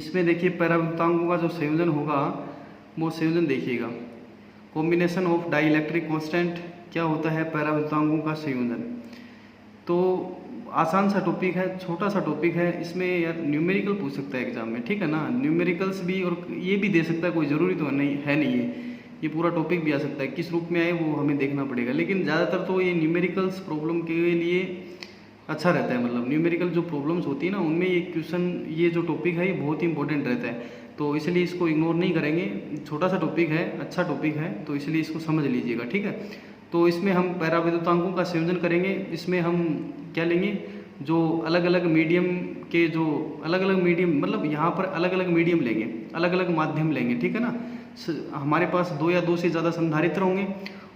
इसमें देखिए पैरावृत्तांकों का जो संयोजन होगा वो संयोजन देखिएगा। कॉम्बिनेशन ऑफ डाइइलेक्ट्रिक कांस्टेंट क्या होता है? पैरावृत्तांकों का संयोजन। तो आसान सा टॉपिक है, छोटा सा टॉपिक है, इसमें यार न्यूमेरिकल पूछ सकता है एग्जाम में, ठीक है ना। न्यूमेरिकल्स भी और ये भी दे सकता है, कोई ज़रूरी तो नहीं है, नहीं है ये पूरा टॉपिक भी आ सकता है, किस रूप में आए वो हमें देखना पड़ेगा। लेकिन ज़्यादातर तो ये न्यूमेरिकल्स प्रॉब्लम के लिए अच्छा रहता है, मतलब न्यूमेरिकल जो प्रॉब्लम्स होती है ना उनमें ये क्वेश्चन, ये जो टॉपिक है ये बहुत ही इंपॉर्टेंट रहता है। तो इसलिए इसको इग्नोर नहीं करेंगे, छोटा सा टॉपिक है, अच्छा टॉपिक है, तो इसलिए इसको समझ लीजिएगा, ठीक है। तो इसमें हम पैराविद्युतांकों का संयोजन करेंगे। इसमें हम क्या लेंगे, जो अलग अलग मीडियम के, जो अलग अलग मीडियम, मतलब यहाँ पर अलग अलग मीडियम लेंगे, अलग अलग माध्यम लेंगे, ठीक है ना। हमारे पास दो या दो से ज़्यादा संधारित्र होंगे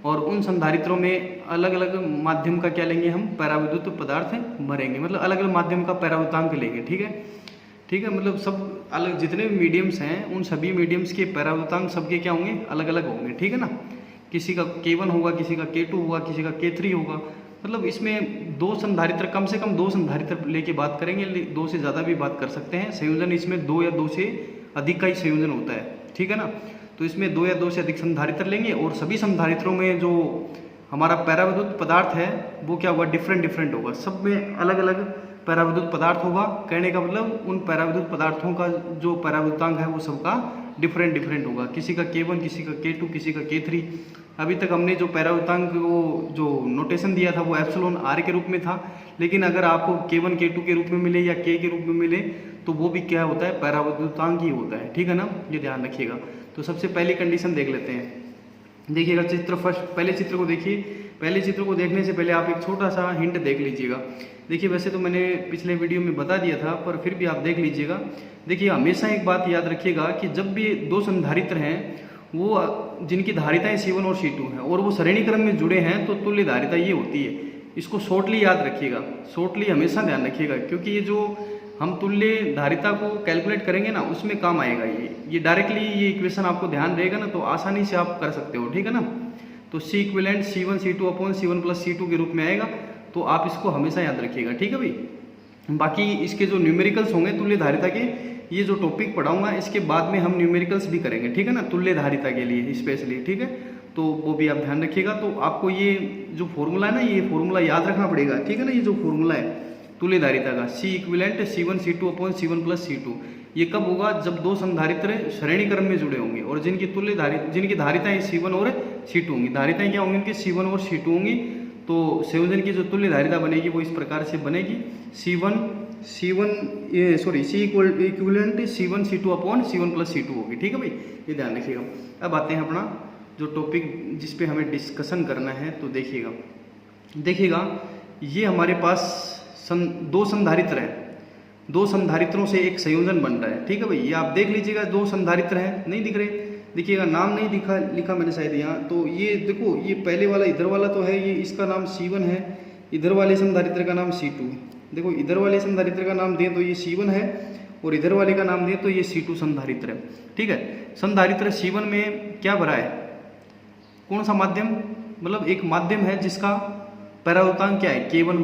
और उन संधारित्रों में अलग अलग माध्यम का क्या लेंगे हम, पैराविद्युत पदार्थ भरेंगे, मतलब अलग अलग माध्यम का पैराविद्युतांक लेंगे, ठीक है, ठीक है। मतलब सब अलग जितने भी मीडियम्स हैं उन सभी मीडियम्स के पैराविद्युतांक सबके क्या होंगे, अलग अलग होंगे, ठीक है ना। किसी का K1 होगा, किसी का K2 होगा, किसी का K3 होगा। मतलब इसमें दो संधारित्र, कम से कम दो संधारित्र लेके बात करेंगे, दो से ज़्यादा भी बात कर सकते हैं। संयोजन इसमें दो या दो से अधिक का ही संयोजन होता है, ठीक है ना। तो इसमें दो या दो से अधिक संधारित्र लेंगे और सभी संधारित्रों में जो हमारा पैराविद्युत पदार्थ है वो क्या होगा, डिफरेंट डिफरेंट होगा, सब में अलग अलग पैराविद्युत पदार्थ होगा। कहने का मतलब उन पैराविद्युत पदार्थों का जो पैराविद्युतांक है वो सबका डिफरेंट डिफरेंट होगा। किसी का K1, किसी का K2, किसी का K3। अभी तक हमने जो पैराविद्युतांक वो जो नोटेशन दिया था वो एप्सिलॉन आर के रूप में था, लेकिन अगर आपको K1 K2 के रूप में मिले या K के रूप में मिले तो वो भी क्या होता है, पैराविद्युतांक ही होता है, ठीक है ना, ये ध्यान रखिएगा। तो सबसे पहली कंडीशन देख लेते हैं। देखिएगा चित्र फर्स्ट, पहले चित्र को देखिए। पहले चित्र को देखने से पहले आप एक छोटा सा हिंट देख लीजिएगा। देखिए वैसे तो मैंने पिछले वीडियो में बता दिया था, पर फिर भी आप देख लीजिएगा। देखिए हमेशा एक बात याद रखिएगा कि जब भी दो संधारित्र हैं वो जिनकी धारिताएं C1 और C2 हैं और वो श्रेणी क्रम में जुड़े हैं तो तुल्य धारिता ये होती है। इसको शॉर्टली याद रखिएगा, शॉर्टली हमेशा ध्यान रखिएगा, क्योंकि ये जो हम तुल्य धारिता को कैलकुलेट करेंगे ना उसमें काम आएगा ये डायरेक्टली ये इक्वेशन आपको ध्यान रहेगा ना तो आसानी से आप कर सकते हो, ठीक है ना। तो C equivalent C1 C2 upon C1 plus C2 के रूप में आएगा, तो आप इसको हमेशा याद रखिएगा, ठीक है भाई। बाकी इसके जो न्यूमेरिकल्स होंगे तुल्य धारिता के, ये जो टॉपिक पढ़ाऊंगा इसके बाद में हम न्यूमेरिकल्स भी करेंगे, ठीक है ना, तुल्य धारिता के लिए स्पेशली, ठीक है। तो वो भी आप ध्यान रखिएगा। तो आपको ये जो फॉर्मूला है ना, ये फॉर्मूला याद रखना पड़ेगा, ठीक है ना। ये जो फॉर्मूला है तुल्य धारिता का, C equivalent C1 C2 upon C1 plus C2, ये कब होगा, जब दो संधारित्र श्रेणी क्रम में जुड़े होंगे और जिनकी धारिताएं C1 और C2 होंगी। धारिताएं क्या होंगी उनकी, C1 और C2 होंगी। तो संयोजन की जो तुल्य धारिता बनेगी वो इस प्रकार से बनेगी, C equivalent C1 C2 upon C1 plus C2 होगी, ठीक है भाई, ये ध्यान रखिएगा। अब आते हैं अपना जो टॉपिक जिस पे हमें डिस्कशन करना है। तो देखिएगा ये हमारे पास दो संधारित्र हैं, दो संधारित्रों से एक संयोजन बन रहा है, ठीक है भाई। ये आप देख लीजिएगा, दो संधारित्र हैं, नहीं दिख रहे, देखिएगा नाम नहीं लिखा मैंने शायद यहाँ। तो ये देखो, ये पहले वाला इधर वाला तो है, ये इसका नाम C1 है, इधर वाले संधारित्र का नाम C2 है। देखो इधर वाले संधारित्र का नाम दें तो ये C1 है और इधर वाले का नाम दें तो ये C2 संधारित्र है, ठीक है। संधारित्र C1 में क्या भरा है, कौन सा माध्यम, मतलब एक माध्यम है जिसका पैराविद्युतांक क्या है, K1,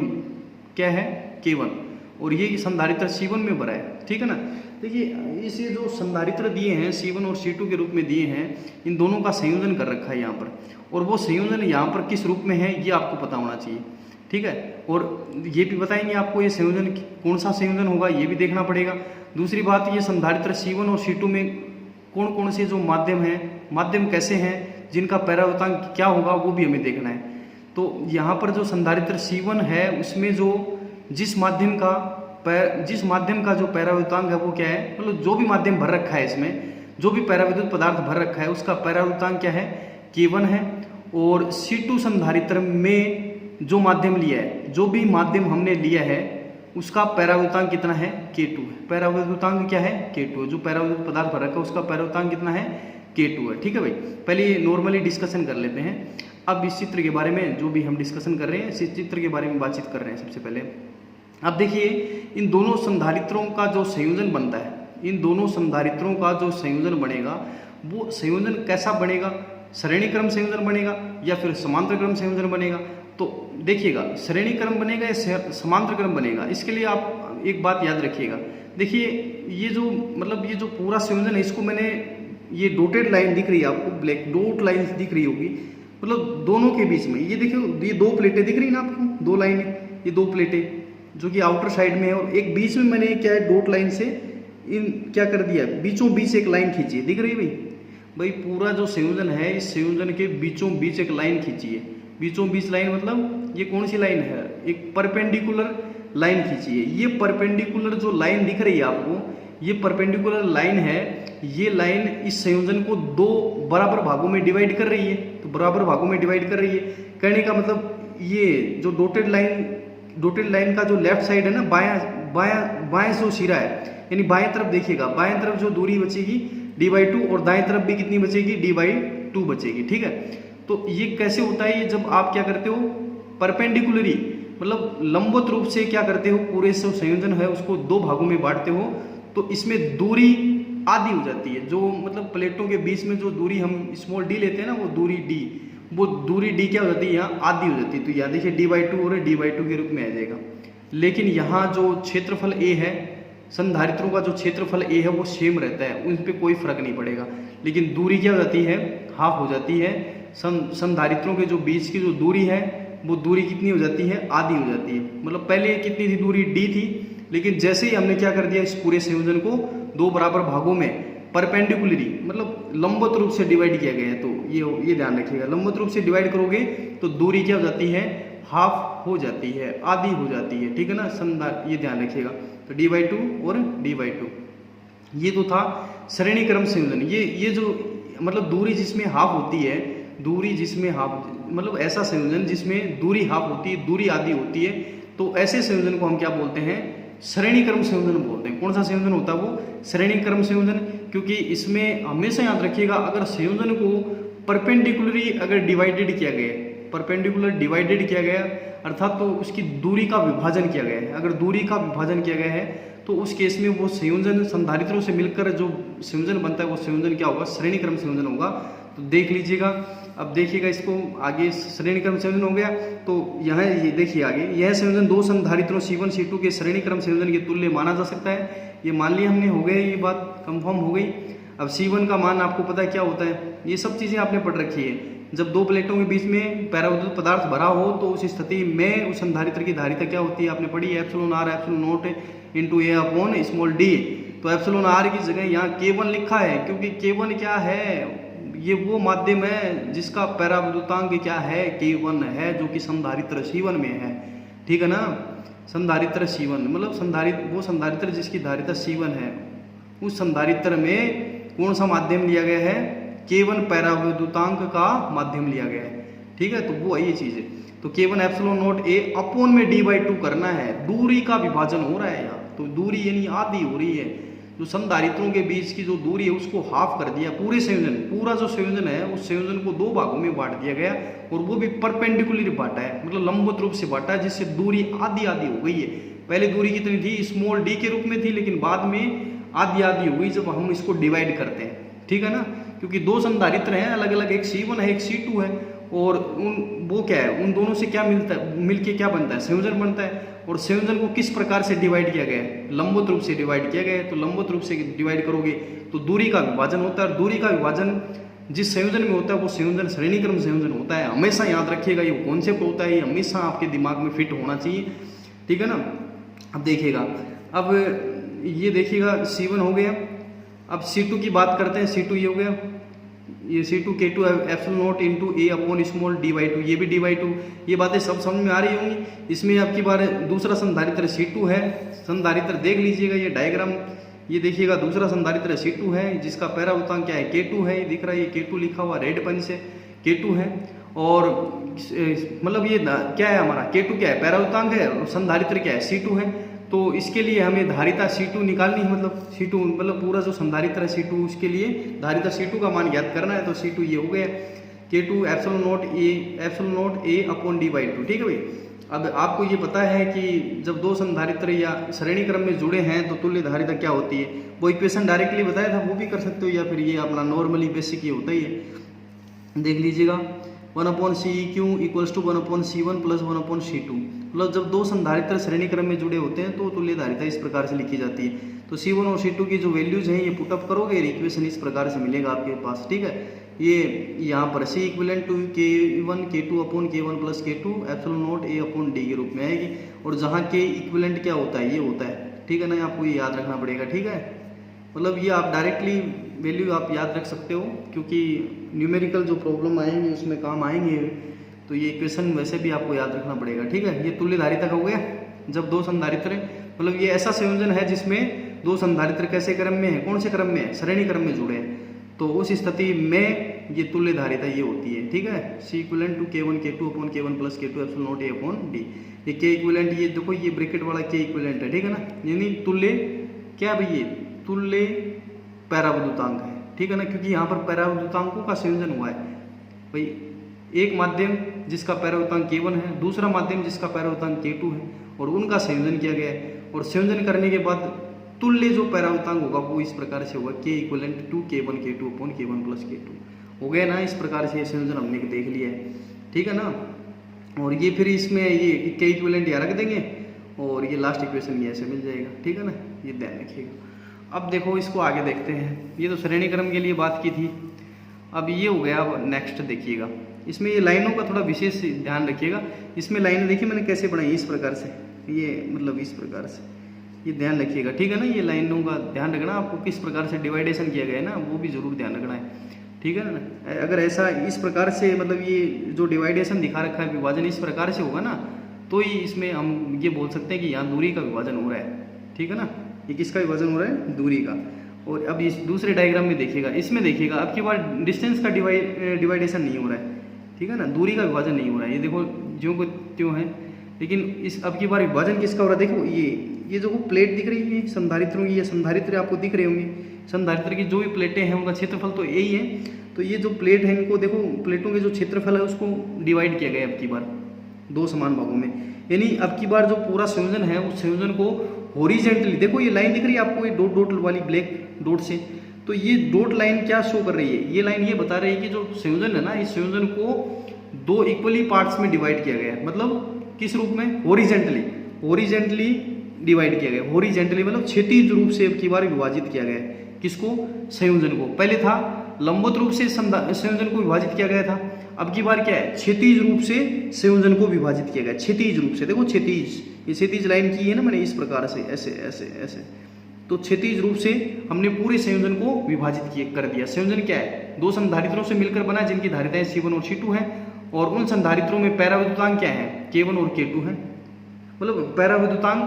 क्या है K1, और ये संधारित्र C1 में भरा है, ठीक है ना। देखिए इसे जो संधारित्र दिए हैं C1 और C2 के रूप में दिए हैं, इन दोनों का संयोजन कर रखा है यहाँ पर, और वो संयोजन यहाँ पर किस रूप में है ये आपको पता होना चाहिए, ठीक है। और ये भी बताएंगे आपको ये संयोजन कौन सा संयोजन होगा, ये भी देखना पड़ेगा। दूसरी बात, ये संधारित्र C1 और C2 में कौन कौन से जो माध्यम हैं, माध्यम कैसे हैं, जिनका पैराविद्युतांक क्या होगा वो भी हमें देखना है। तो यहाँ पर जो संधारित्र C1 है उसमें जो जिस माध्यम का जो पैराविद्युतांक है वो क्या है, मतलब जो भी माध्यम भर रखा है, इसमें जो भी पैराविद्युत पदार्थ भर रखा है उसका पैराविद्युतांक क्या है, K1 है। और C2 संधारित्र में जो माध्यम लिया है, जो भी माध्यम हमने लिया है उसका पैराविद्युतांक कितना है, K2 है। पैराविद्युतांक क्या है, K2 है। जो पैराविद्युत पदार्थ भर रखा है उसका पैराविद्युतांक कितना है, K2 है, ठीक है भाई। पहले ये नॉर्मली डिस्कशन कर लेते हैं। अब इस चित्र के बारे में जो भी हम डिस्कशन कर रहे हैं, इस चित्र के बारे में बातचीत कर रहे हैं सबसे पहले। अब देखिए इन दोनों संधारित्रों का जो संयोजन बनता है, इन दोनों संधारित्रों का जो संयोजन बनेगा वो संयोजन कैसा बनेगा, श्रेणी क्रम संयोजन बनेगा या फिर समांतर क्रम संयोजन बनेगा। तो देखिएगा श्रेणी क्रम बनेगा या समांतर क्रम बनेगा, इसके लिए आप एक बात याद रखिएगा। देखिए ये जो मतलब ये जो पूरा संयोजन है, इसको मैंने, ये डॉटेड लाइन दिख रही है आपको, ब्लैक डॉट लाइन दिख रही होगी, मतलब दोनों के बीच में ये देखियो, ये दो प्लेटें दिख रही है ना आपको, दो लाइनें, ये दो प्लेटें जो कि आउटर साइड में है, और एक बीच में मैंने क्या है डॉट लाइन से इन क्या कर दिया, बीचों बीच एक लाइन खींची है, दिख रही है भाई पूरा जो संयोजन है, इस संयोजन के बीचों बीच एक लाइन खींची है। बीचों बीच लाइन मतलब ये कौन सी लाइन है, एक परपेंडिकुलर लाइन खींची है। ये परपेंडिकुलर जो लाइन दिख रही है आपको, ये परपेंडिकुलर लाइन है, ये लाइन इस संयोजन को दो बराबर भागों में डिवाइड कर रही है। तो बराबर भागों में डिवाइड कर रही है, कहने का मतलब ये जो डॉटेड लाइन का जो लेफ्ट साइड है ना, बायां जो सिरा है, यानी बाएं तरफ देखिएगा, बाएं तरफ जो दूरी बचेगी d/2 और दाएं तरफ भी कितनी बचेगी, d/2 बचेगी। ठीक है, तो ये कैसे होता है, ये जब आप क्या करते हो परपेंडिकुलरी मतलब लंबवत रूप से क्या करते हो, पूरे जो संयोजन है उसको दो भागों में बांटते हो, तो इसमें दूरी आधी हो जाती है। जो मतलब प्लेटों के बीच में जो दूरी हम स्मॉल d लेते हैं ना, वो दूरी d, वो दूरी d क्या हो जाती है, यहाँ आधी हो जाती है। तो यहाँ देखिए d/2 और d/2 के रूप में आ जाएगा। लेकिन यहाँ जो क्षेत्रफल a है, संधारित्रों का जो क्षेत्रफल a है वो सेम रहता है, उन पर कोई फर्क नहीं पड़ेगा। लेकिन दूरी क्या हो जाती है, हाफ हो जाती है। संधारित्रों के जो बीच की जो दूरी है वो दूरी कितनी हो जाती है, आधी हो जाती है। मतलब पहले कितनी थी दूरी, d थी, लेकिन जैसे ही हमने क्या कर दिया, इस पूरे संयोजन को दो बराबर भागों में परपेंडिकुलरी मतलब लंबवत रूप से डिवाइड किया गया है। तो ये ध्यान रखिएगा, लंबवत रूप से डिवाइड करोगे तो दूरी क्या हो जाती है, हाफ हो जाती है, आधी हो जाती है। ठीक है ना, ये ध्यान रखिएगा। तो d/2 और d/2, ये तो था श्रेणी क्रम संयोजन। ये जो मतलब दूरी जिसमें हाफ होती है, दूरी जिसमें हाफ मतलब ऐसा संयोजन जिसमें दूरी हाफ होती है, दूरी आधी होती है, तो ऐसे संयोजन को हम क्या बोलते हैं, श्रेणी क्रम संयोजन बोलते हैं। कौन सा संयोजन होता है वो, श्रेणी क्रम संयोजन। क्योंकि इसमें हमेशा याद रखिएगा, अगर संयोजन को परपेंडिकुलरी अगर डिवाइडेड किया गया, परपेंडिकुलर डिवाइडेड किया गया अर्थात तो उसकी दूरी का विभाजन किया गया है, अगर दूरी का विभाजन किया गया है तो उस केस में वो संयोजन संधारित्रों से मिलकर जो संयोजन बनता है वो संयोजन क्या होगा, श्रेणी क्रम संयोजन होगा। तो देख लीजिएगा, अब देखिएगा इसको आगे, श्रेणी क्रम संयोजन हो गया। तो यहाँ ये देखिए आगे, यह संयोजन दो संधारित्रों C1 C2 के श्रेणी क्रम संयोजन के तुल्य माना जा सकता है। ये मान लिया हमने, हो गया, ये बात कंफर्म हो गई। अब C1 का मान आपको पता है क्या होता है, ये सब चीज़ें आपने पढ़ रखी है। जब दो प्लेटों के बीच में पैराविद्युत पदार्थ भरा हो तो उस स्थिति में उस संधारित्र की धारिता क्या होती है, आपने पढ़ी है, εr ε0 × A/d। तो εr की जगह यहाँ K1 लिखा है, क्योंकि K1 क्या है, ये वो माध्यम है जिसका पैराविद्युतांक क्या है, K1 है, जो कि संधारित्र C1 में है। ठीक है ना, संधारित्र C1 मतलब वो संधारित्र जिसकी धारिता C1 है, उस संधारित्र में कौन सा माध्यम लिया गया है, K1 पैराविद्युतांक का माध्यम लिया गया है। ठीक है, तो वो ये चीज है। तो K1 ε0 A में d/2 करना है, दूरी का विभाजन हो रहा है यहाँ, तो दूरी यानी आधी हो रही है। जो संधारित्रों के बीच की जो दूरी है उसको हाफ कर दिया, पूरे संयोजन, पूरा जो संयोजन है उस संयोजन को दो भागों में बांट दिया गया, और वो भी परपेंडिकुलर बांटा है, मतलब लंबवत रूप से बांटा है, जिससे दूरी आधी आधी हो गई है। पहले दूरी कितनी थी, स्मॉल d के रूप में थी, लेकिन बाद में आधी आधी हो गई जब हम इसको डिवाइड करते हैं। ठीक है ना, क्योंकि दो संधारित्र हैं अलग अलग, एक C1 है एक C2 है, और वो क्या है, उन दोनों से क्या मिलता है, मिलके क्या बनता है, संयोजन बनता है। और संयोजन को किस प्रकार से डिवाइड किया गया है, लंबवत रूप से डिवाइड किया गया है। तो लंबवत रूप से डिवाइड करोगे तो दूरी का विभाजन होता है, और दूरी का विभाजन जिस संयोजन में होता है वो संयोजन श्रेणी क्रम संयोजन होता है। हमेशा याद रखिएगा, ये कॉन्सेप्ट होता है, ये हमेशा आपके दिमाग में फिट होना चाहिए। ठीक है ना, अब देखिएगा, अब ये देखिएगा C1 हो गया। अब C2 की बात करते हैं, C2 ये हो गया, ये C2 K2 ε0 × A/d/2, ये भी d/2, ये बातें सब समझ में आ रही होंगी। इसमें आपकी बार दूसरा संधारित्र C2 है, संधारित्र देख लीजिएगा, ये डायग्राम ये देखिएगा, दूसरा संधारित्र C2 है जिसका पैराविद्युतांक क्या है, K2 है, ये दिख रहा है, ये K2 लिखा हुआ रेड पेन से, K2 है। और मतलब ये क्या है, हमारा K2 क्या है, पैराविद्युतांक है, और संधारित्र क्या है, C2 है। तो इसके लिए हमें धारिता C2 निकालनी है, मतलब C2 मतलब पूरा जो संधारित्र है C2, उसके लिए धारिता C2 का मान ज्ञात करना है। तो C2 ये हो गया, K2 ε0 A/d/2। ठीक है भाई, अब आपको ये पता है कि जब दो संधारित्र या श्रेणी क्रम में जुड़े हैं तो तुल्य धारिता क्या होती है, वो इक्वेशन डायरेक्टली बताया था, वो भी कर सकते हो, या फिर ये अपना नॉर्मली बेसिक ये होता ही है। देख लीजिएगा, 1/Ceq = 1/C1 + 1/C2। मतलब जब दो संधारित्र श्रेणी क्रम में जुड़े होते हैं तो तुल्य धारिता इस प्रकार से लिखी जाती है। तो C1 और C2 की जो वैल्यूज हैं ये पुटअप करोगे, इक्वेशन इस प्रकार से मिलेगा आपके पास, ठीक है। ये यहाँ पर C equivalent to K1 K2 upon K1 plus K2 epsilon not A upon D के रूप में आएगी। और जहाँ K इक्विवेलेंट क्या होता है, ये होता है, ठीक है ना, आपको ये याद रखना पड़ेगा, ठीक है। मतलब ये आप डायरेक्टली वैल्यू आप याद रख सकते हो, क्योंकि न्यूमेरिकल जो प्रॉब्लम आएंगे उसमें काम आएंगे, तो ये इक्वेशन वैसे भी आपको याद रखना पड़ेगा, ठीक है। ये तुल्य धारिता का हो गया। जब दो संधारित्र, मतलब ये ऐसा संयोजन है जिसमें दो संधारित्र कैसे क्रम में है, कौन से क्रम में है, श्रेणी क्रम में जुड़े हैं, तो उस स्थिति में ये तुल्य धारिता ये होती है, ठीक है। C equivalent to K1 K2 upon K1 plus K2 epsilon not A upon D। ये K इक्विवेलेंट, ये देखो ये ब्रैकेट वाला K इक्विवेलेंट है, ठीक है ना, यानी तुल्य क्या भाई, ये तुल्य पैराविद्युतांक है, ठीक है ना, क्योंकि यहाँ पर पैराविद्युतांकों का संयोजन हुआ है भाई। एक माध्यम जिसका पैराविद्युतांक K1 है, दूसरा माध्यम जिसका पैराविद्युतांक K2 है, और उनका संयोजन किया गया है। और संयोजन करने के बाद तुल्य जो पैराविद्युतांक होगा वो इस प्रकार से होगा, K equivalent to K1 K2 upon K1 plus K2 हो गया ना। इस प्रकार से ये संयोजन हमने देख लिया है, ठीक है ना। और ये फिर इसमें ये K इक्विवेलेंट यहाँ रख देंगे और ये लास्ट इक्वेशन ये ऐसे मिल जाएगा, ठीक है ना, ये ध्यान रखिएगा। अब देखो इसको आगे देखते हैं। ये तो श्रेणी क्रम के लिए बात की थी, अब ये हो गया। अब नेक्स्ट देखिएगा, इसमें ये लाइनों का थोड़ा विशेष ध्यान रखिएगा। इसमें लाइनें देखिए मैंने कैसे बनाई, इस प्रकार से, ये मतलब इस प्रकार से, ये ध्यान रखिएगा, ठीक है ना। ये लाइनों का ध्यान रखना, आपको किस प्रकार से डिवाइडेशन किया गया है ना, वो भी जरूर ध्यान रखना है, ठीक है ना। अगर ऐसा इस प्रकार से, मतलब ये जो डिवाइडेशन दिखा रखा है, विभाजन इस प्रकार से होगा ना, तो ही इसमें हम ये बोल सकते हैं कि यहाँ दूरी का विभाजन हो रहा है, ठीक है ना। ये किसका विभाजन हो रहा है, दूरी का। और अब इस दूसरे डायग्राम में देखिएगा, इसमें देखिएगा अब की बार डिस्टेंस का डिवाइडेशन नहीं हो रहा है, ठीक है ना, दूरी का विभाजन नहीं हो रहा है। ये देखो ज्यों को त्यों है, लेकिन इस अब की बार विभाजन किसका हो रहा है, देखो ये जो प्लेट दिख रही है संधारित्रों की, ये संधारित्र आपको दिख रहे होंगे। संधारित्र की जो भी प्लेटें हैं उनका क्षेत्रफल तो यही है। तो ये जो प्लेट है, इनको देखो, प्लेटों के जो क्षेत्रफल है उसको डिवाइड किया गया है अब की बार दो समान भागों में। यानी अब की बार जो पूरा संयोजन है उस संयोजन को हॉरिजेंटली, देखो ये लाइन दिख रही है आपको, ये डॉट डॉट वाली ब्लैक डॉट से, तो ये डॉट लाइन क्या शो कर रही है, ये लाइन ये बता रही है कि जो संयोजन है ना, इस संयोजन को दो इक्वली पार्ट्स में डिवाइड किया गया है। मतलब किस रूप में, हॉरिजेंटली डिवाइड किया गया। हॉरिजेंटली मतलब क्षैतिज रूप से अब की बार विभाजित किया गया है। किसको, संयोजन को। पहले था लंबवत रूप से संयोजन को विभाजित किया गया था, अब की बार क्या है, क्षैतिज रूप से संयोजन को विभाजित किया गया। क्षैतिज रूप से, देखो क्षैतिज, ये क्षैतिज लाइन की है ना मैंने, इस प्रकार से ऐसे ऐसे ऐसे, तो क्षैतिज रूप से हमने पूरे संयोजन को विभाजित कर दिया। संयोजन क्या है, दो संधारित्रों से मिलकर बना जिनकी धारिताएं C1 और C2 है, और उन संधारित्रों में पैराविद्युतांक क्या है, K1 और K2 है। मतलब पैराविद्युतांक,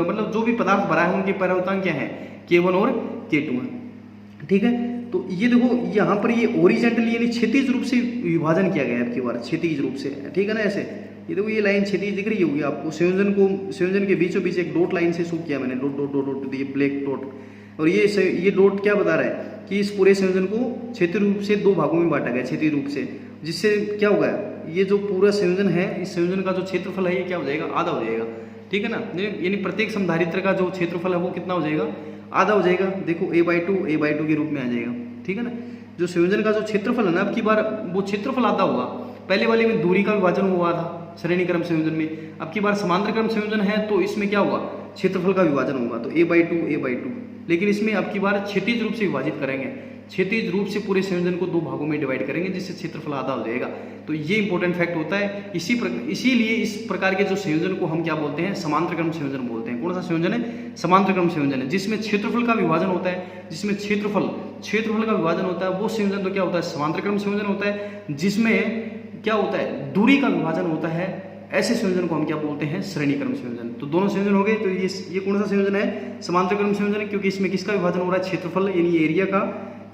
मतलब जो भी पदार्थ भरा है उनके पैराविद्युतांक क्या है, K1 और K2 है, ठीक है। तो ये देखो यहाँ पर ये ओरिजेंटली यानी क्षैतिज रूप से विभाजन किया गया है आपकी बार, क्षैतिज रूप से, ठीक है ना। ऐसे ये देखो ये लाइन क्षैतिज दिख रही होगी आपको, संयोजन के बीचों बीच एक डॉट लाइन से शो किया मैंने, डॉट डॉट डॉट डॉट, ये ब्लैक डॉट। और ये डॉट क्या बता रहा है कि इस पूरे संयोजन को क्षैतिज रूप से दो भागों में बांटा गया, क्षैतिज रूप से, जिससे क्या होगा, ये जो पूरा संयोजन है, इस संयोजन का जो क्षेत्रफल है ये क्या हो जाएगा, आधा हो जाएगा, ठीक है ना। यानी प्रत्येक संधारित्र का जो क्षेत्रफल है वो कितना हो जाएगा, आधा हो जाएगा। देखो a/2 के रूप में आ जाएगा, ठीक है ना। जो संयोजन का जो क्षेत्रफल है ना, अब की बार वो क्षेत्रफल आधा होगा। पहले वाले में दूरी का विभाजन हुआ था श्रेणी क्रम संयोजन में, अब की बार समांतर क्रम संयोजन है तो इसमें क्या होगा, क्षेत्रफल का विभाजन होगा, तो a/2। लेकिन इसमें अब की बार क्षैतिज रूप से विभाजित करेंगे, क्षैतिज रूप से पूरे संयोजन को दो भागों में डिवाइड करेंगे, जिससे क्षेत्रफल आधा हो जाएगा। तो ये इंपॉर्टेंट फैक्ट होता है। इसीलिए इस प्रकार के जो संयोजन को हम क्या बोलते हैं, समांतर क्रम संयोजन बोलते हैं। कौन सा संयोजन है, समांतर क्रम संयोजन है, जिसमें क्षेत्रफल का विभाजन होता है, जिसमें क्षेत्रफल का विभाजन होता है, वो संयोजन तो क्या होता है, समांतर क्रम संयोजन होता है। जिसमें क्या होता है, दूरी का विभाजन होता है, ऐसे संयोजन को हम क्या बोलते हैं, श्रेणी क्रम संयोजन। तो दोनों संयोजन हो गए। तो ये कौन सा संयोजन है, समांतर क्रम संयोजन, क्योंकि इसमें किसका विभाजन हो रहा है, क्षेत्रफल यानी एरिया का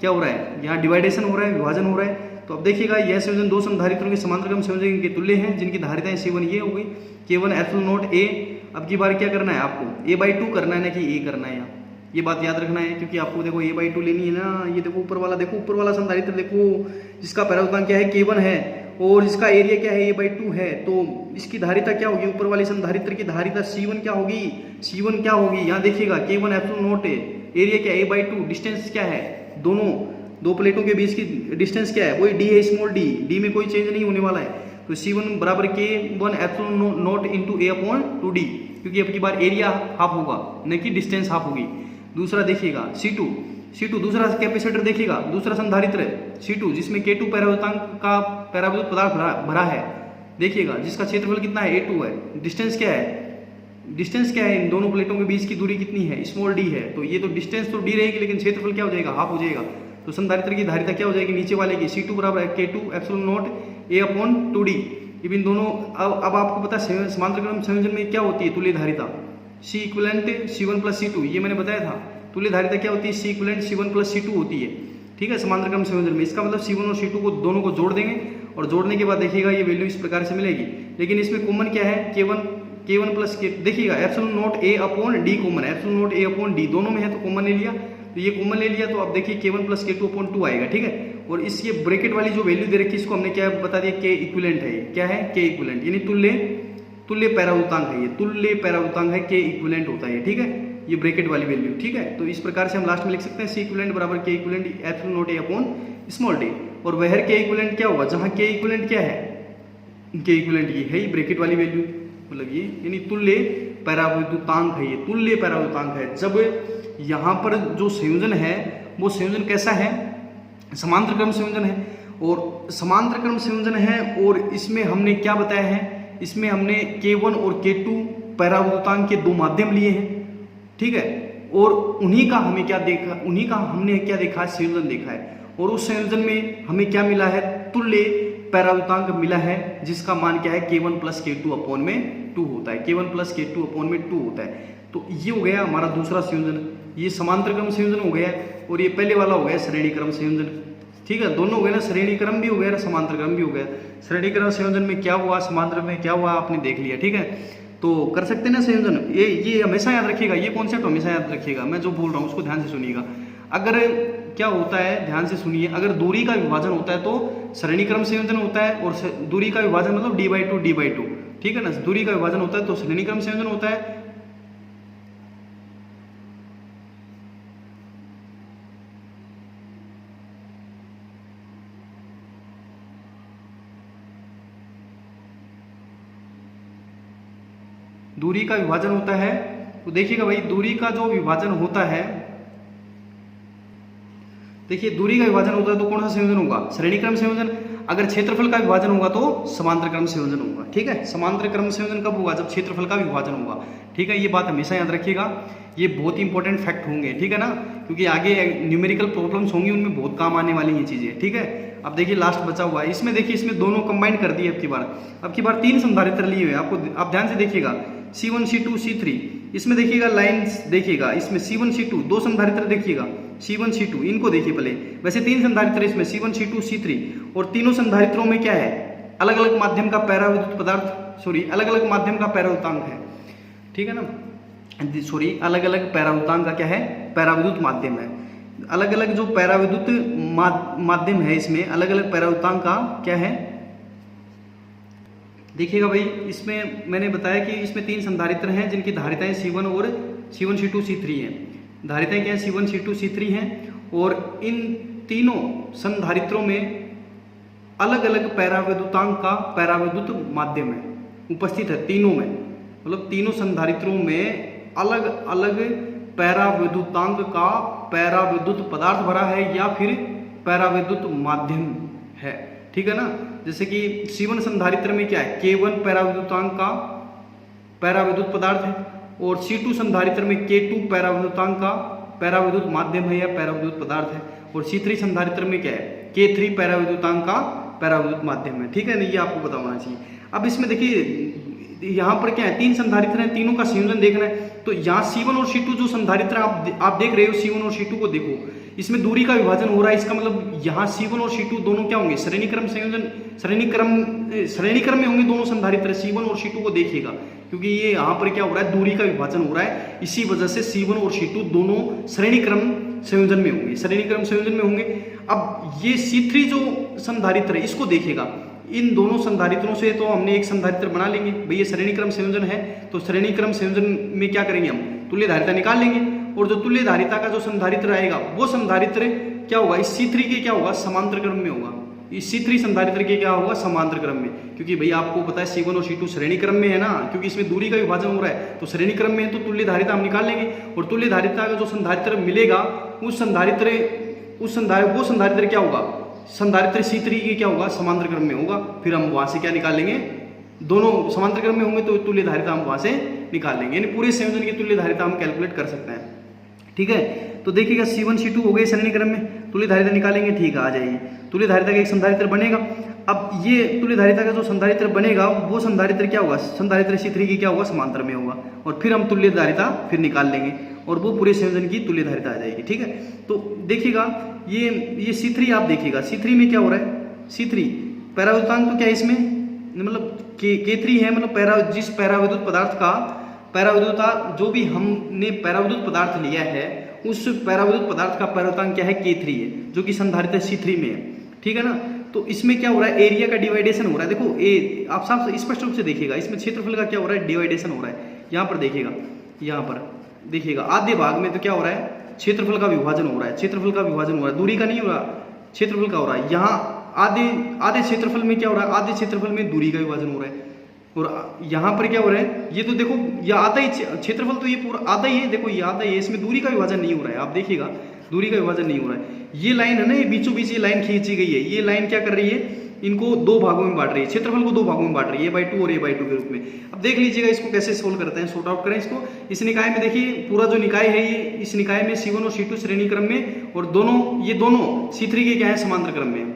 क्या हो रहा है, यहाँ डिवाइडेशन हो रहा है, विभाजन हो रहा है। तो अब देखिएगा यह संयोजन दो संधारित्रों के समांतर क्रम संयोजन के तुल्य हैं, जिनकी धारिताएं C1 ये हो गई, K1 एप्सिलॉन नॉट A। अब की बार क्या करना है आपको, a/2 करना है ना कि A करना है, यहाँ ये बात याद रखना है, क्योंकि आपको देखो a/2 लेनी है ना। ये देखो ऊपर वाला, देखो ऊपर वाला संधारित्र देखो, जिसका पैराविद्युतांक क्या है, K1 है, और जिसका एरिया क्या है, a/2 है। तो इसकी धारिता क्या होगी, ऊपर वाले संधारित्र की धारिता C1 क्या होगी, C1 क्या होगी, यहाँ देखिएगा K1 epsilon not A, area क्या है a/2, डिस्टेंस क्या है, दोनों दो प्लेटों के बीच की डिस्टेंस क्या है, वही d है, स्मॉल d में कोई चेंज नहीं होने वाला है। तो C1 बराबर K1 epsilon not into A/2D, क्योंकि अब की बार एरिया हाफ होगा न कि डिस्टेंस हाफ होगी। दूसरा देखिएगा C2 दूसरा कैपेसिटर देखिएगा, दूसरा संधारित्र है C2 जिसमें K2 पैराविद्युतांक का पैराविद्युत पदार्थ भरा है, देखिएगा जिसका क्षेत्रफल कितना है A2 है। डिस्टेंस क्या है इन दोनों प्लेटों के बीच की दूरी कितनी है, स्मॉल d है। तो ये तो डिस्टेंस तो d रहेगी लेकिन क्षेत्रफल क्या हो जाएगा, हाफ हो जाएगा। तो संधारित्र की धारिता क्या हो जाएगी, नीचे वाले की C2 बराबर है K2 एप्सिलॉन नॉट A/2d। अब इन दोनों अब आपको पता है समांतर क्रम संयोजन में क्या होती है तुल्य धारिता, C equivalent C1 plus C2, ये मैंने बताया था। तुल्य धारिता क्या होती है, C equivalent C1 plus C2 होती है, ठीक है, समांतर क्रम संयोजन में। इसका मतलब C1 और C2 को दोनों को जोड़ देंगे और जोड़ने के बाद देखिएगा ये वैल्यू इस प्रकार से मिलेगी। लेकिन इसमें कॉमन क्या है, K1 प्लस K, देखिएगा एप्सिलॉन नॉट A/d कॉमन है, एप्सिलॉन नॉट A/d दोनों में है तो कॉमन ले लिया, तो ये कॉमन ले लिया तो अब देखिए K1 प्लस K2/2 आएगा, ठीक है। और इस ये ब्रैकेट वाली जो वैल्यू दे रखी है इसको हमने क्या बता दिया, K इक्विवेलेंट है। क्या है, K इक्विवेलेंट, यानी तुल्य पैराविद्युतांक है, ये तुल्य पैराविद्युतांक है, K इक्विवेलेंट होता है, ठीक है, ये ब्रैकेट वाली वैल्यू, ठीक है। तो इस प्रकार से हम लास्ट में लिख सकते हैं C इक्विवेलेंट बराबर K equivalent epsilon not A/d। और वह K इक्विवेलेंट क्या होगा, जहां K इक्विवेलेंट क्या है, K इक्विवेलेंट ये है ब्रैकेट वाली वैल्यू, मतलब ये यानी तुल्य पैराविद्युतांक है, ये तुल्य पैराविद्युतांक है। जब यहाँ पर जो संयोजन है वो संयोजन कैसा है, समांतर क्रम संयोजन है, और समांतर क्रम संयोजन है। और इसमें हमने क्या बताया है, इसमें हमने K1 और K2 पैराविद्युतांक के दो माध्यम लिए हैं, ठीक है। और उन्हीं का हमने क्या देखा, संयोजन देखा है। और उस संयोजन में हमें क्या मिला है, तुल्य पैराविद्युतांक मिला है, जिसका मान क्या है, K1 प्लस K2/2 होता है, K1 प्लस K2/2 होता है। तो ये हो गया हमारा दूसरा संयोजन, ये समांतर क्रम संयोजन हो गया, और ये पहले वाला हो गया श्रेणी क्रम संयोजन, ठीक है। दोनों हो गए ना, श्रेणी क्रम भी हो गया, समांतर क्रम भी हो गया। श्रेणी क्रम संयोजन में क्या हुआ, समांतर में क्या हुआ, आपने देख लिया, ठीक है। तो कर सकते हैं ना संयोजन, ये हमेशा याद रखिएगा, ये कॉन्सेप्ट हमेशा याद रखिएगा, मैं जो बोल रहा हूँ उसको ध्यान से सुनिएगा। अगर क्या होता है, ध्यान से सुनिए, अगर दूरी का विभाजन होता है तो श्रेणी क्रम संयोजन होता है, और दूरी का विभाजन मतलब d/2, ठीक है ना, दूरी का विभाजन होता है तो श्रेणी क्रम संयोजन होता है। दूरी का विभाजन होता है, तो देखिएगा भाई दूरी का जो विभाजन होता है, देखिए दूरी का विभाजन होता है तो कौन सा संयोजन होगा, श्रेणी क्रम संयोजन। अगर क्षेत्रफल का विभाजन होगा तो समांतर क्रम संयोजन होगा, ठीक है। समांतर क्रम संयोजन कब होगा, जब क्षेत्रफल का विभाजन होगा, ठीक है। ये बात हमेशा याद रखिएगा, ये बहुत ही इंपॉर्टेंट फैक्ट होंगे, ठीक है ना, क्योंकि आगे न्यूमेरिकल प्रॉब्लम्स होंगी, उनमें बहुत काम आने वाली ये चीजें, ठीक है। अब देखिए लास्ट बचा हुआ है, इसमें देखिए इसमें दोनों कंबाइन कर दिए। अब की बार 3 संधारित्र लिए हुए, आपको आप ध्यान से देखिएगा, C1 C2 C3, इसमें देखिएगा लाइन्स, देखिएगा इसमें C1 C2 दो संधारित्र, देखिएगा C1 C2, इनको देखिए पहले। वैसे 3 संधारित्र इसमें C1 C2 C3, और तीनों संधारित्रों में क्या है, अलग अलग माध्यम का पैराविद्युत पदार्थ, अलग अलग माध्यम का पैराविद्युतांक है, ठीक है ना, अलग अलग पैराविद्युतांक का क्या है, पैराविद्युत माध्यम है। अलग अलग जो पैराविद्युत माध्यम है, इसमें अलग अलग पैराविद्युतांक का क्या है, देखिएगा भाई। इसमें मैंने बताया कि इसमें 3 संधारित्र हैं जिनकी धारिताएं C1 और C1 C2 C3 हैं। धारिताएं क्या है, C1 C2 C3 हैं, और इन तीनों संधारित्रों में अलग अलग पैराविद्युतांक का पैराविद्युत माध्यम है, उपस्थित है तीनों में, मतलब तीनों संधारित्रों में अलग अलग पैराविद्युतांक का पैराविद्युत पदार्थ भरा है या फिर पैराविद्युत माध्यम है, ठीक है ना। जैसे कि C1 संधारित्र में क्या है, K1 पैराविद्युतांक का पैराविद्युत पदार्थ है, और C2 संधारित्र में K2 पैराविद्युतांक का पैराविद्युत माध्यम है या पैराविद्युत पदार्थ है, और C3 संधारित्र में क्या है, K3 पैराविद्युतांक का पैराविद्युत माध्यम है, ठीक है ना, ये आपको पता होना चाहिए। अब इसमें देखिए यहाँ पर क्या है, 3 संधारित्र हैं, तीनों का संयोजन देखना है। तो यहाँ C1 और C2 जो संधारित्र आप देख रहे हो, C1 और C2 को देखो, इसमें दूरी का विभाजन हो रहा है, इसका मतलब यहाँ C1 और C2 दोनों क्या होंगे, श्रेणी क्रम संयोजन, श्रेणी क्रम में होंगे दोनों संधारित्र। C1 और C2 को देखिएगा, क्योंकि ये यहाँ पर क्या हो रहा है, दूरी का विभाजन हो रहा है, इसी वजह से C1 और C2 दोनों श्रेणी क्रम संयोजन में होंगे, श्रेणी क्रम संयोजन में होंगे। अब ये C3 जो संधारित्र है, इसको देखिएगा, इन दोनों संधारित्रों से तो हमने एक संधारित्र बना लेंगे भाई, ये श्रेणी क्रम संयोजन है, तो श्रेणी क्रम संयोजन में क्या करेंगे, हम तुल्य धारिता निकाल लेंगे, और जो तुल्य धारिता का जो संधारित्र आएगा वो संधारित्र क्या होगा, इस C3 के क्या होगा, समांतर क्रम में होगा, C3 संधारित्र के क्या होगा, समांतर क्रम में, क्योंकि भाई आपको पता है C1 और C2 श्रेणी क्रम में है ना, क्योंकि इसमें दूरी का विभाजन हो रहा है, तो श्रेणी क्रम में है तो तुल्य धारिता हम निकाल लेंगे, और तुल्य धारिता का जो संधारित्र मिलेगा वो संधारित्र क्या होगा, संधारित्र C3 के क्या होगा, समांतर क्रम में होगा। फिर हम वहां से क्या निकाल लेंगे, दोनों समांतर क्रम में होंगे तो तुल्य धारिता हम वहां से निकाल लेंगे, यानी पूरे संयोजन की तुल्य धारिता हम कैलकुलेट कर सकते हैं। ठीक है, तो देखिएगा C1 C2 हो गए श्रेणी क्रम में, तुल्य धारिता निकालेंगे, ठीक है, आ जाएगी। तुल्य धारिता का एक संधारित्र बनेगा। अब ये तुल्य धारिता का जो संधारित्र बनेगा वो संधारित्र क्या होगा, संधारित्र C3 की क्या होगा, समांतर में होगा, और फिर हम तुल्य धारिता फिर निकाल लेंगे और वो पूरे संयोजन की तुल्य धारिता आ जाएगी। ठीक है, तो देखिएगा ये C3 आप देखिएगा, C3 में क्या हो रहा है, C3 पैराविद्युतांक तो क्या है इसमें, मतलब K3 है, मतलब जिस पैराविद्युत पदार्थ का पैराविद्युता, जो भी हमने पैराविद्युत पदार्थ लिया है उस पैराविद्युत पदार्थ का पैराविद्युतांक क्या है, K3 है, जो कि संधारित्र C3 में है। ठीक है ना, तो इसमें क्या हो रहा है, एरिया का डिवाइडेशन हो रहा है। देखो आप साफ स्पष्ट रूप से देखिएगा, इसमें क्षेत्रफल का क्या हो रहा है, डिवाइडेशन हो रहा है। यहाँ पर देखिएगा आधे भाग में तो क्या हो रहा है, क्षेत्रफल का विभाजन हो रहा है, क्षेत्रफल का विभाजन हो रहा है, दूरी का नहीं हो रहा, क्षेत्रफल का हो रहा है। यहाँ आधे क्षेत्रफल में क्या हो रहा है, आधे क्षेत्रफल में दूरी का विभाजन हो रहा है, और यहाँ पर क्या हो रहा है, ये तो देखो ये आधा ही क्षेत्रफल, तो ये पूरा आधा ही है, देखो ये आधा ही है, इसमें दूरी का विभाजन नहीं हो रहा है। आप देखिएगा दूरी का विभाजन नहीं हो रहा है। ये लाइन है ना, ये बीचों बीच ये लाइन खींची गई है, ये लाइन क्या कर रही है, इनको दो भागों में बांट रही है, क्षेत्रफल को दो भागों में बांट रही है, A/2 और A/2 के रूप में। अब देख लीजिएगा इसको कैसे सोल्व करते हैं, सॉर्ट आउट करें इसको। इस निकाय में देखिए, पूरा जो निकाय है ये, इस निकाय में C1 और C2 श्रेणी क्रम में, और ये दोनों C3 के क्या है, समांतर क्रम में।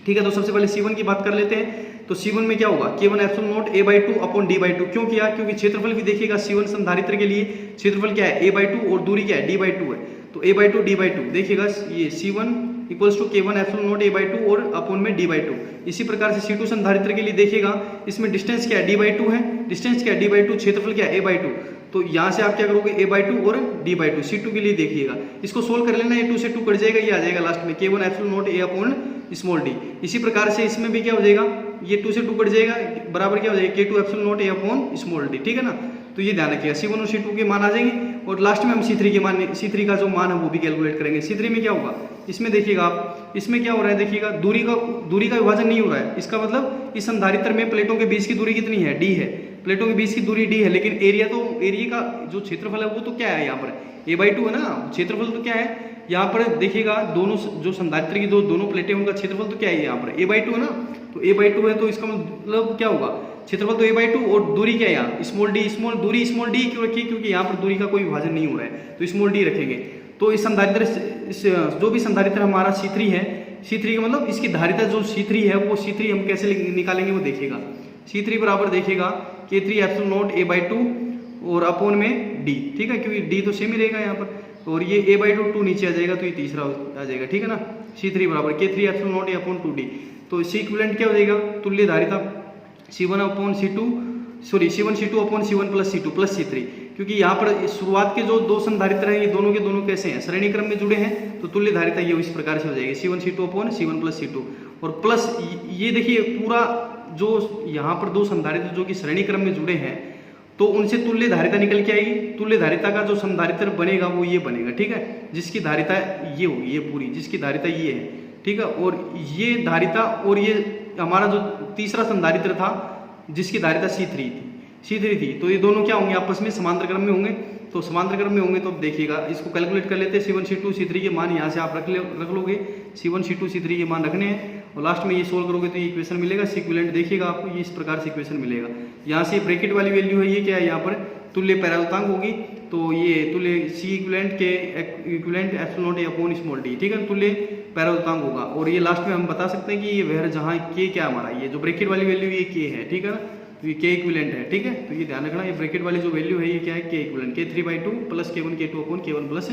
ठीक है, तो सबसे पहले C1 की बात कर लेते हैं। तो C1 में क्या होगा, K1 epsilon not A/2 upon D/2। क्यों किया, क्योंकि क्षेत्रफल भी देखिएगा C1 संधारित्र के लिए क्षेत्रफल क्या है, A/2 और दूरी क्या है, D/2 है, तो A/2 D/2 देखिएगा, ये C1 equals to K1 epsilon not A/2 और अपॉन में D/2। इसी प्रकार से C2 संधारित्र के लिए देखिएगा, इसमें डिस्टेंस क्या है, D/2 है, डिस्टेंस क्या है, D/2, क्षेत्रफल क्या है, A/2, तो यहाँ से आप क्या करोगे, A/2 और D/2। C2 के लिए देखिएगा, इसको सोल्व कर लेना, ये 2 से 2 कट जाएगा, ये आ जाएगा लास्ट में K1 epsilon not A upon small d। इसी प्रकार से इसमें भी क्या हो जाएगा, ये 2 से 2 कट जाएगा, बराबर क्या हो जाएगा, K2 epsilon not A upon small d। ठीक है ना, तो ये ध्यान रखिएगा, C1 और C2 के मान आ जाएंगे, और लास्ट में हम C3 का जो मान है वो भी कैलकुलेट करेंगे। C3 में क्या होगा, इसमें देखिएगा आप, इसमें क्या हो रहा है, देखिएगा दूरी का विभाजन नहीं हो रहा है। इसका मतलब इस संधारित्र में प्लेटों के बीच की दूरी कितनी है, d है, प्लेटों के बीच की दूरी d है, लेकिन एरिया का जो क्षेत्रफल है वो तो क्या है, यहाँ पर A/2 है ना, क्षेत्रफल तो क्या है, यहाँ पर देखिएगा दोनों जो संधारित्र की दोनों प्लेटें उनका क्षेत्रफल तो क्या है, यहाँ पर A/2 है ना, तो A/2 है, तो इसका मतलब क्या होगा, क्षेत्रफल तो A/2 और दूरी क्या है यहाँ, स्मॉल d, दूरी स्मॉल d क्यों रखी, क्योंकि यहाँ पर दूरी का कोई विभाजन नहीं हो रहा है, तो स्मॉल d रखेंगे। तो इस संधारित्र जो भी संधारित्र हमारा C3 है, C3 का मतलब इसकी धारिता जो C3 है वो C3 हम कैसे निकालेंगे वो देखिएगा। C3 बराबर देखिएगा K3 एप्सिलॉन नॉट A/2 और अपॉन में d। ठीक है, क्योंकि d तो सेम ही रहेगा यहाँ पर, और ये A/2 नीचे आ जाएगा, तो ये तीसरा आ जाएगा। ठीक है ना, C3 बराबर K3 epsilon not A upon 2d। तो C इक्विवेलेंट क्या हो जाएगा, तुल्य धारिता C1 C2 upon C1 plus C2 plus C3, क्योंकि यहाँ पर शुरुआत के जो दो संधारित्र हैं ये दोनों के दोनों कैसे हैं, श्रेणी क्रम में जुड़े हैं, तो तुल्य धारिता ये इस प्रकार से हो जाएगी C1 C2 upon C1 plus C2, और प्लस ये देखिए पूरा जो यहाँ पर दो संधारित्र जो कि श्रेणी क्रम में जुड़े हैं, तो उनसे तुल्य धारिता निकल के आएगी। तुल्य धारिता का जो संधारित्र बनेगा वो ये बनेगा। ठीक है, जिसकी धारिता ये होगी, ये पूरी जिसकी धारिता ये है। ठीक है, और ये धारिता और ये हमारा जो तीसरा संधारित्र था जिसकी धारिता C3 थी, तो ये दोनों क्या होंगे, आपस में समांतर क्रम में होंगे। तो समांतर क्रम में होंगे तो देखिएगा, इसको कैलकुलेट कर लेते हैं। C1 C2 C3 के मान यहाँ से आप रख लोगे, C1 C2 C3 के मान रखने हैं, और लास्ट में ये सोल्व करोगे तो ये इक्वेशन मिलेगा। C इक्विवेलेंट देखिएगा आपको, ये इस प्रकार से इक्वेशन मिलेगा। यहाँ से ब्रैकेट वाली वैल्यू है, ये क्या है, यहाँ पर तुल्य पैराविद्युतांक होगी, तो ये तुल्य C इक्विवेलेंट के equivalent epsilon not A upon small d। ठीक है, तुल्य पैराविद्युतांक होगा, और ये लास्ट में हम बता सकते हैं कि ये वह जहाँ K क्या हमारा, ये जो ब्रैकेट वाली वैल्यू ये K है। ठीक है ना, तो ये K इक्विवेलेंट है। ठीक है, तो ये ध्यान रखना, ये ब्रैकेट वाली जो वैल्यू है ये क्या है, K equivalent, K3/2 plus K1 K2 upon K1 plus